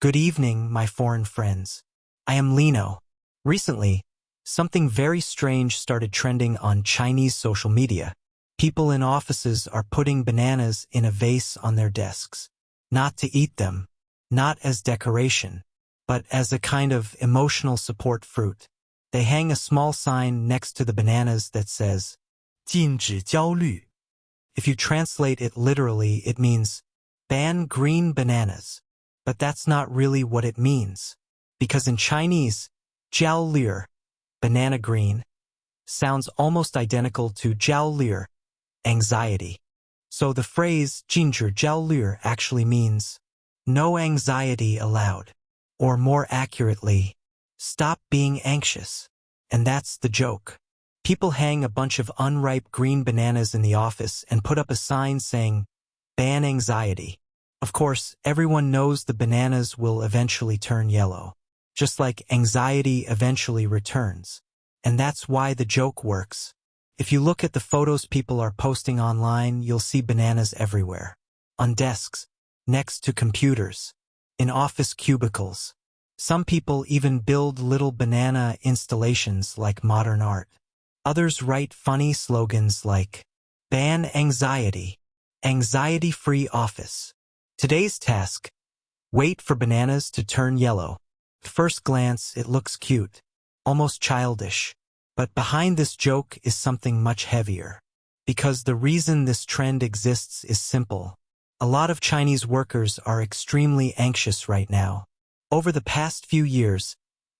Good evening, my foreign friends. I am Lino. Recently, something very strange started trending on Chinese social media. People in offices are putting bananas in a vase on their desks. Not to eat them, not as decoration, but as a kind of emotional support fruit. They hang a small sign next to the bananas that says, 禁止焦虑. If you translate it literally, it means, ban green bananas. But that's not really what it means. Because in Chinese, 焦虑, banana green, sounds almost identical to 焦虑, anxiety. So the phrase 禁止焦虑 actually means, no anxiety allowed. Or more accurately, stop being anxious. And that's the joke. People hang a bunch of unripe green bananas in the office and put up a sign saying, ban anxiety. Of course, everyone knows the bananas will eventually turn yellow, just like anxiety eventually returns. And that's why the joke works. If you look at the photos people are posting online, you'll see bananas everywhere. On desks, next to computers, in office cubicles. Some people even build little banana installations like modern art. Others write funny slogans like, ban anxiety, anxiety-free office. Today's task, wait for bananas to turn yellow. At first glance, it looks cute, almost childish. But behind this joke is something much heavier. Because the reason this trend exists is simple. A lot of Chinese workers are extremely anxious right now. Over the past few years,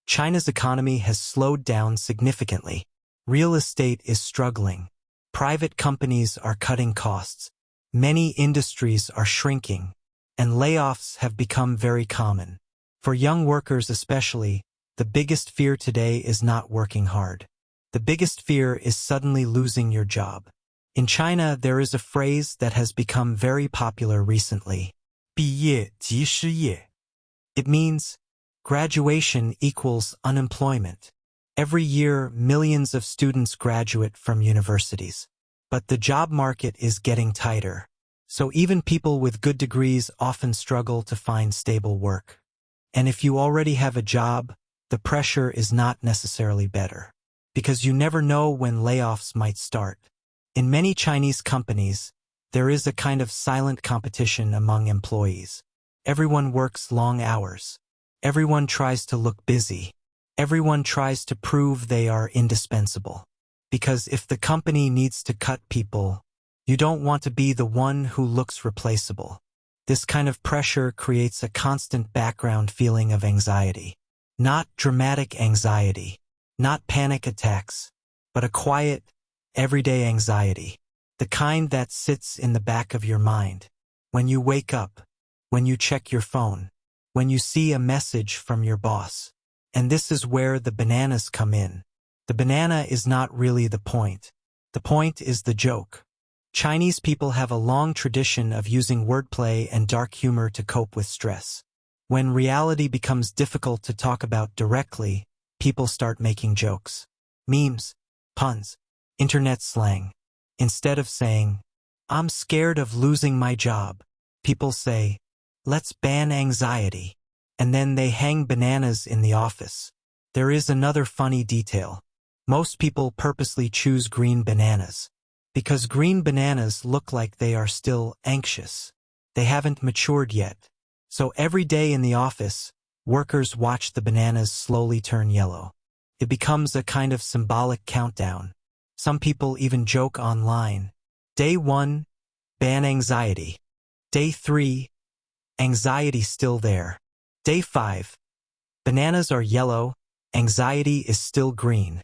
China's economy has slowed down significantly. Real estate is struggling. Private companies are cutting costs. Many industries are shrinking. And layoffs have become very common. For young workers especially, the biggest fear today is not working hard. The biggest fear is suddenly losing your job. In China, there is a phrase that has become very popular recently. 毕业即失业. It means graduation equals unemployment. Every year, millions of students graduate from universities. But the job market is getting tighter. So even people with good degrees often struggle to find stable work. And if you already have a job, the pressure is not necessarily better. Because you never know when layoffs might start. In many Chinese companies, there is a kind of silent competition among employees. Everyone works long hours. Everyone tries to look busy. Everyone tries to prove they are indispensable. Because if the company needs to cut people, you don't want to be the one who looks replaceable. This kind of pressure creates a constant background feeling of anxiety. Not dramatic anxiety, not panic attacks, but a quiet, everyday anxiety. The kind that sits in the back of your mind. When you wake up, when you check your phone, when you see a message from your boss. And this is where the bananas come in. The banana is not really the point. The point is the joke. Chinese people have a long tradition of using wordplay and dark humor to cope with stress. When reality becomes difficult to talk about directly, people start making jokes. Memes, puns, internet slang. Instead of saying, I'm scared of losing my job, people say, let's ban anxiety. And then they hang bananas in the office. There is another funny detail. Most people purposely choose green bananas. Because green bananas look like they are still anxious. They haven't matured yet. So every day in the office, workers watch the bananas slowly turn yellow. It becomes a kind of symbolic countdown. Some people even joke online. Day 1, ban anxiety. Day 3, anxiety still there. Day 5, bananas are yellow, anxiety is still green.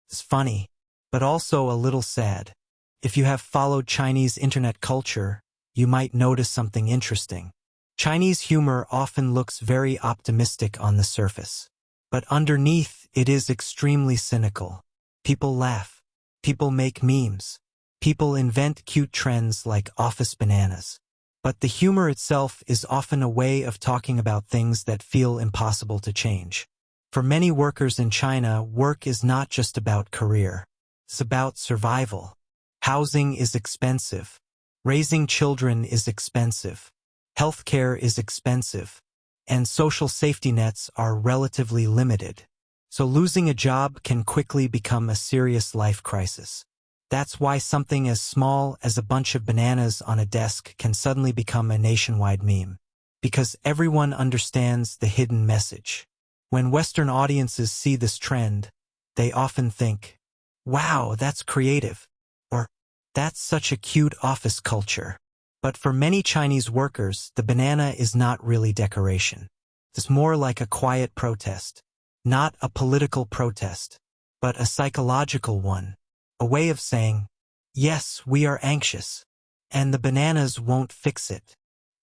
It's funny, but also a little sad. If you have followed Chinese internet culture, you might notice something interesting. Chinese humor often looks very optimistic on the surface. But underneath, it is extremely cynical. People laugh. People make memes. People invent cute trends like office bananas. But the humor itself is often a way of talking about things that feel impossible to change. For many workers in China, work is not just about career. It's about survival. Housing is expensive. Raising children is expensive. Healthcare is expensive. and social safety nets are relatively limited. So losing a job can quickly become a serious life crisis. That's why something as small as a bunch of bananas on a desk can suddenly become a nationwide meme. Because everyone understands the hidden message. When Western audiences see this trend, they often think, "Wow, that's creative," or "That's such a cute office culture." But for many Chinese workers, the banana is not really decoration. It's more like a quiet protest. Not a political protest, but a psychological one. A way of saying, "Yes, we are anxious, and the bananas won't fix it.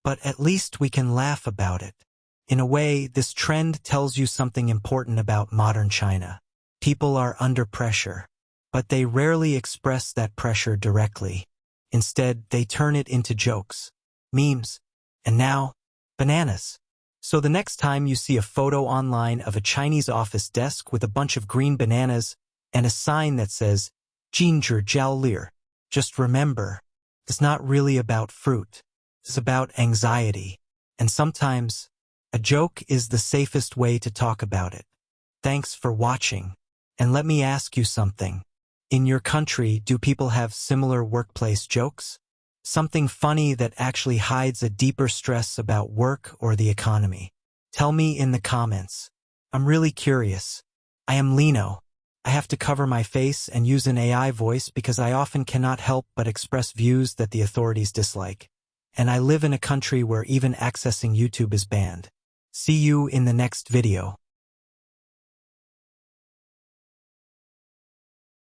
But at least we can laugh about it." In a way, this trend tells you something important about modern China. People are under pressure, but they rarely express that pressure directly. Instead, they turn it into jokes, memes, and now, bananas. So the next time you see a photo online of a Chinese office desk with a bunch of green bananas and a sign that says, "Ginger Jiao Lear," just remember, it's not really about fruit. It's about anxiety. And sometimes, a joke is the safest way to talk about it. Thanks for watching. And let me ask you something. In your country, do people have similar workplace jokes? Something funny that actually hides a deeper stress about work or the economy? Tell me in the comments. I'm really curious. I am Lino. I have to cover my face and use an AI voice because I often cannot help but express views that the authorities dislike. And I live in a country where even accessing YouTube is banned. See you in the next video.